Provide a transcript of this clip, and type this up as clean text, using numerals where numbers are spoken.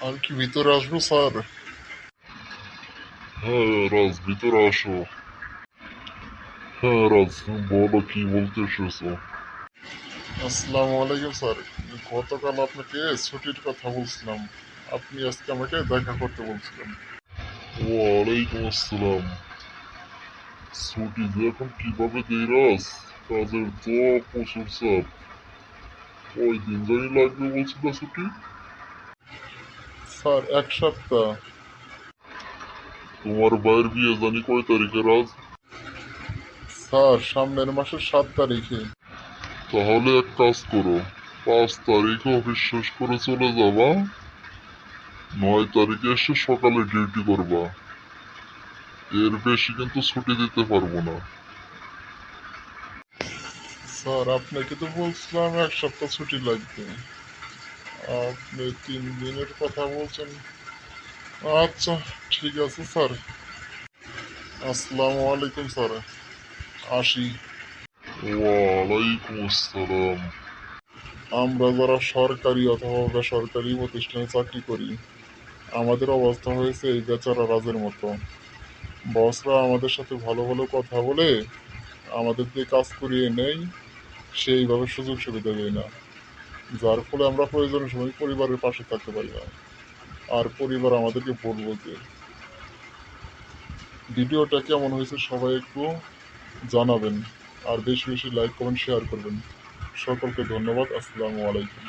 আমি কি ভিতরে আসবো স্যার? হ্যাঁ রাজ, ভিতরে আসো। হ্যাঁ রাজ, তুমি বলো কি বলতে এসেছো। আসসালামু আলাইকুম স্যার। গতকাল আপনাকে ছুটির কথা বলছিলাম, আপনি আজকে আমাকে দেখা করতে বলছিলেন। ওয়ালাইকুম আসসালাম। ছুটি যে এখন কিভাবে দেই রাজ, কাজের তো প্রচুর চাপ। ওই দিন জানি লাগবে বলছিল ছুটি। স্যার 1 সপ্তাহ। তোমার ভাইয়ের বিয়ে জানি কয় তারিখে রাজ? স্যার সামনের মাসের 7 তারিখে। তাহলে এক কাজ করো, 5 তারিখে অফিস শেষ করে চলে যাবা, 9 তারিখে এসে সকালে ডিউটি করবা। এর বেশি কিন্তু ছুটি দিতে পারবো না। স্যার আপনাকে তো বলছিলাম 1 সপ্তাহ ছুটি লাগবে, আপনি 3 দিনের কথা বলছেন। আচ্ছা, ঠিক আছে স্যার। আসসালামু আলাইকুম স্যার, আসি। ওয়ালাইকুম আসসালাম। আমরা যারা সরকারি অথবা বেসরকারি প্রতিষ্ঠানে চাকরি করি, আমাদের অবস্থা হয়েছে এই বেচারা রাজের মতো। বসরা আমাদের সাথে ভালো ভালো কথা বলে আমাদের দিয়ে কাজ করিয়ে নেয়, সেইভাবে সুযোগ সুবিধা দেয় না, যার ফলে আমরা প্রয়োজনের সময় পরিবারের পাশে থাকতে পারি না। আর পরিবার আমাদেরকে ভুল বোঝে। ভিডিওটা কেমন হয়েছে সবাই একটু জানাবেন, আর বেশি বেশি লাইক কমেন্ট শেয়ার করবেন। সকলকে ধন্যবাদ। আসসালামু আলাইকুম।